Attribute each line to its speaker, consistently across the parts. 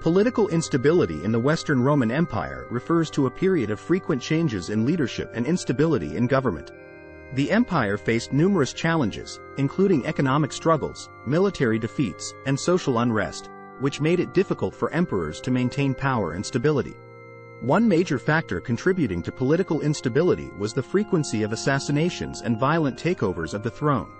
Speaker 1: Political instability in the Western Roman Empire refers to a period of frequent changes in leadership and instability in government. The empire faced numerous challenges, including economic struggles, military defeats, and social unrest, which made it difficult for emperors to maintain power and stability. One major factor contributing to political instability was the frequency of assassinations and violent takeovers of the throne.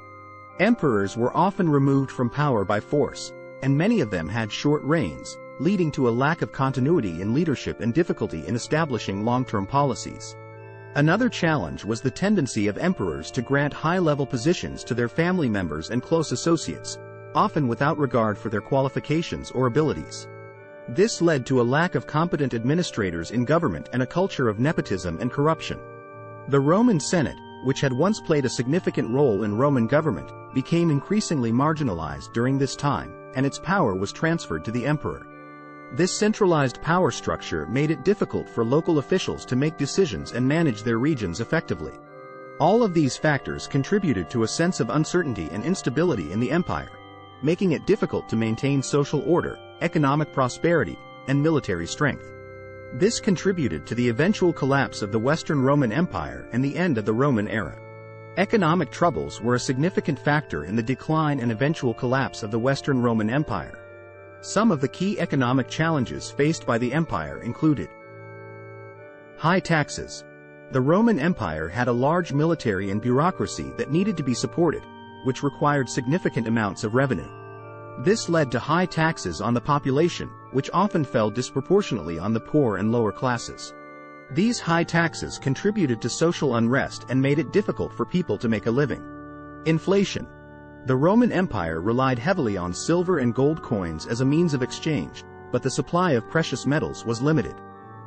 Speaker 1: Emperors were often removed from power by force, and many of them had short reigns, leading to a lack of continuity in leadership and difficulty in establishing long-term policies. Another challenge was the tendency of emperors to grant high-level positions to their family members and close associates, often without regard for their qualifications or abilities. This led to a lack of competent administrators in government and a culture of nepotism and corruption. The Roman Senate, which had once played a significant role in Roman government, became increasingly marginalized during this time, and its power was transferred to the emperor. This centralized power structure made it difficult for local officials to make decisions and manage their regions effectively. All of these factors contributed to a sense of uncertainty and instability in the empire, making it difficult to maintain social order, economic prosperity, and military strength. This contributed to the eventual collapse of the Western Roman Empire and the end of the Roman era. Economic troubles were a significant factor in the decline and eventual collapse of the Western Roman Empire. Some of the key economic challenges faced by the empire included high taxes. The Roman Empire had a large military and bureaucracy that needed to be supported, which required significant amounts of revenue. This led to high taxes on the population, which often fell disproportionately on the poor and lower classes. These high taxes contributed to social unrest and made it difficult for people to make a living. Inflation. The Roman Empire relied heavily on silver and gold coins as a means of exchange, but the supply of precious metals was limited.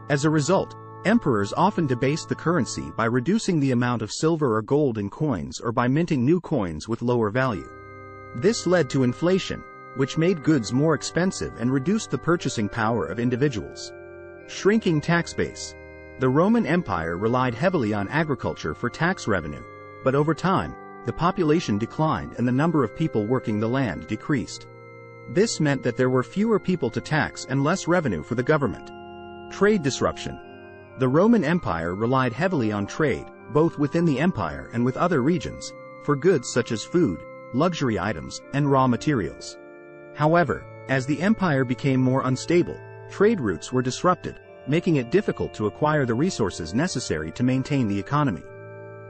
Speaker 1: As a result, emperors often debased the currency by reducing the amount of silver or gold in coins or by minting new coins with lower value. This led to inflation, which made goods more expensive and reduced the purchasing power of individuals. Shrinking tax base. The Roman Empire relied heavily on agriculture for tax revenue, but over time, the population declined and the number of people working the land decreased. This meant that there were fewer people to tax and less revenue for the government. Trade disruption. The Roman Empire relied heavily on trade, both within the empire and with other regions, for goods such as food, luxury items, and raw materials. However, as the empire became more unstable, trade routes were disrupted, making it difficult to acquire the resources necessary to maintain the economy.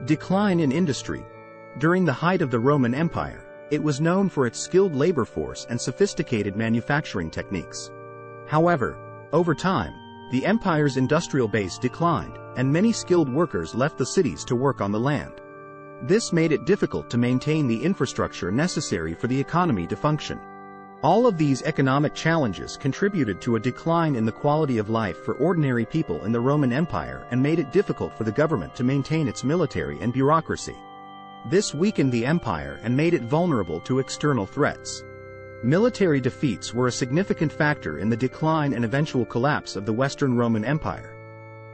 Speaker 1: Decline in industry. During the height of the Roman Empire, it was known for its skilled labor force and sophisticated manufacturing techniques. However, over time, the empire's industrial base declined, and many skilled workers left the cities to work on the land. This made it difficult to maintain the infrastructure necessary for the economy to function. All of these economic challenges contributed to a decline in the quality of life for ordinary people in the Roman Empire and made it difficult for the government to maintain its military and bureaucracy. This weakened the empire and made it vulnerable to external threats. Military defeats were a significant factor in the decline and eventual collapse of the Western Roman Empire.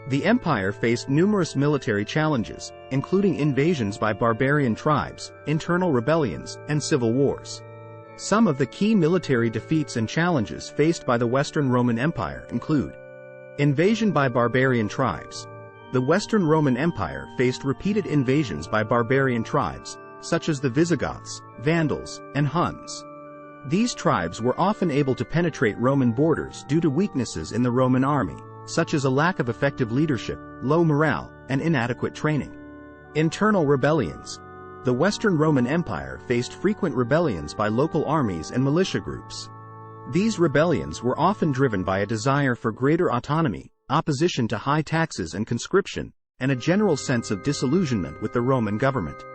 Speaker 1: The empire faced numerous military challenges, including invasions by barbarian tribes, internal rebellions, and civil wars. Some of the key military defeats and challenges faced by the Western Roman Empire include invasion by barbarian tribes. The Western Roman Empire faced repeated invasions by barbarian tribes, such as the Visigoths, Vandals, and Huns. These tribes were often able to penetrate Roman borders due to weaknesses in the Roman army, such as a lack of effective leadership, low morale, and inadequate training. Internal rebellions. The Western Roman Empire faced frequent rebellions by local armies and militia groups. These rebellions were often driven by a desire for greater autonomy, opposition to high taxes and conscription, and a general sense of disillusionment with the Roman government.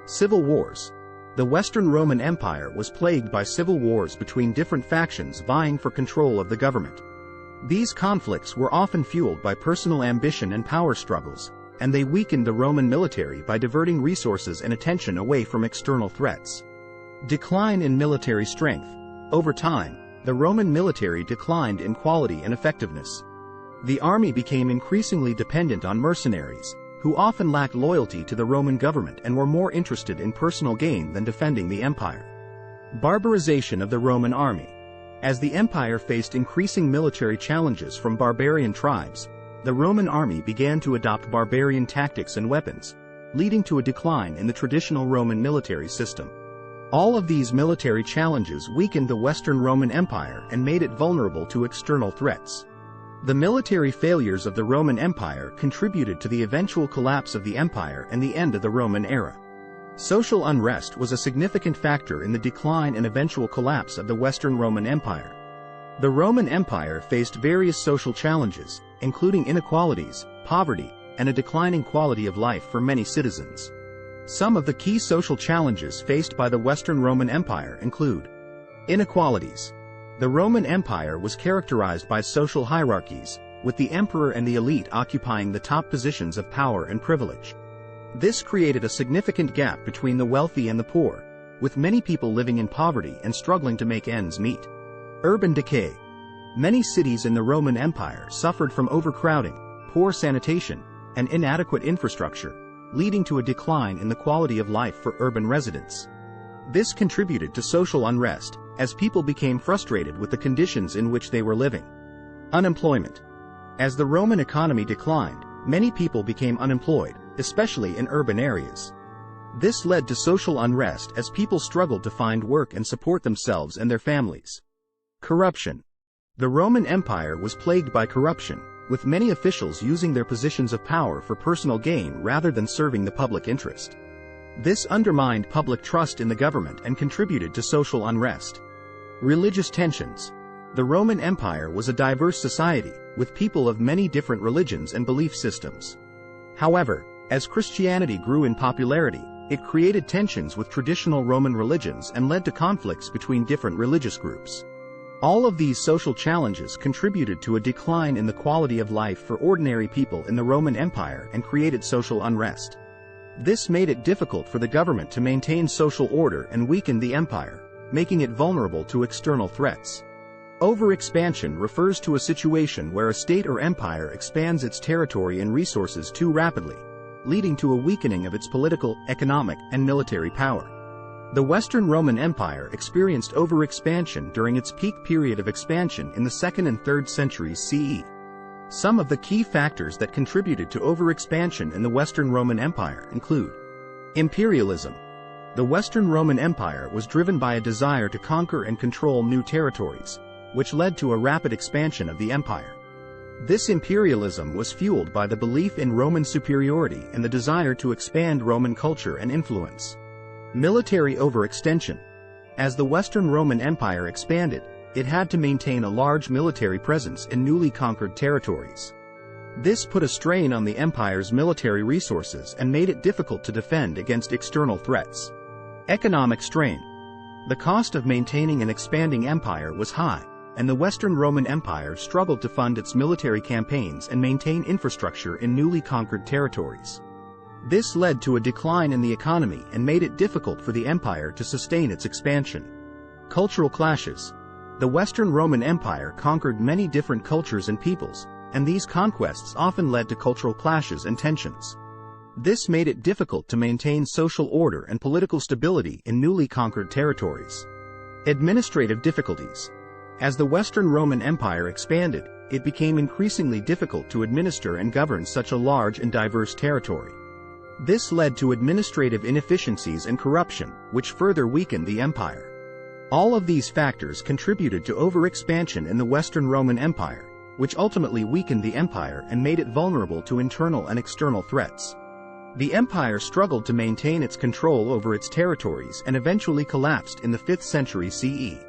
Speaker 1: Civil wars. The Western Roman Empire was plagued by civil wars between different factions vying for control of the government. These conflicts were often fueled by personal ambition and power struggles, and they weakened the Roman military by diverting resources and attention away from external threats. Decline in military strength. Over time, the Roman military declined in quality and effectiveness. The army became increasingly dependent on mercenaries, who often lacked loyalty to the Roman government and were more interested in personal gain than defending the empire. Barbarization of the Roman army. As the empire faced increasing military challenges from barbarian tribes, the Roman army began to adopt barbarian tactics and weapons, leading to a decline in the traditional Roman military system. All of these military challenges weakened the Western Roman Empire and made it vulnerable to external threats. The military failures of the Roman Empire contributed to the eventual collapse of the empire and the end of the Roman era. Social unrest was a significant factor in the decline and eventual collapse of the Western Roman Empire. The Roman Empire faced various social challenges, including inequalities, poverty, and a declining quality of life for many citizens. Some of the key social challenges faced by the Western Roman Empire include inequalities. The Roman Empire was characterized by social hierarchies, with the emperor and the elite occupying the top positions of power and privilege. This created a significant gap between the wealthy and the poor, with many people living in poverty and struggling to make ends meet. Urban decay. Many cities in the Roman Empire suffered from overcrowding, poor sanitation, and inadequate infrastructure, leading to a decline in the quality of life for urban residents. This contributed to social unrest, as people became frustrated with the conditions in which they were living. Unemployment. As the Roman economy declined, many people became unemployed, especially in urban areas. This led to social unrest as people struggled to find work and support themselves and their families. Corruption. The Roman Empire was plagued by corruption, with many officials using their positions of power for personal gain rather than serving the public interest. This undermined public trust in the government and contributed to social unrest. Religious tensions. The Roman Empire was a diverse society, with people of many different religions and belief systems. However, as Christianity grew in popularity, it created tensions with traditional Roman religions and led to conflicts between different religious groups. All of these social challenges contributed to a decline in the quality of life for ordinary people in the Roman Empire and created social unrest. This made it difficult for the government to maintain social order and weakened the empire, making it vulnerable to external threats. Overexpansion refers to a situation where a state or empire expands its territory and resources too rapidly, leading to a weakening of its political, economic, and military power. The Western Roman Empire experienced overexpansion during its peak period of expansion in the 2nd and 3rd centuries CE. Some of the key factors that contributed to overexpansion in the Western Roman Empire include imperialism. The Western Roman Empire was driven by a desire to conquer and control new territories, which led to a rapid expansion of the empire. This imperialism was fueled by the belief in Roman superiority and the desire to expand Roman culture and influence. Military overextension. As the Western Roman Empire expanded, it had to maintain a large military presence in newly conquered territories. This put a strain on the empire's military resources and made it difficult to defend against external threats. Economic strain. The cost of maintaining an expanding empire was high, and the Western Roman Empire struggled to fund its military campaigns and maintain infrastructure in newly conquered territories. This led to a decline in the economy and made it difficult for the empire to sustain its expansion. Cultural clashes. The Western Roman Empire conquered many different cultures and peoples, and these conquests often led to cultural clashes and tensions. This made it difficult to maintain social order and political stability in newly conquered territories. Administrative difficulties. As the Western Roman Empire expanded, it became increasingly difficult to administer and govern such a large and diverse territory. This led to administrative inefficiencies and corruption, which further weakened the empire. All of these factors contributed to overexpansion in the Western Roman Empire, which ultimately weakened the empire and made it vulnerable to internal and external threats. The empire struggled to maintain its control over its territories and eventually collapsed in the 5th century CE.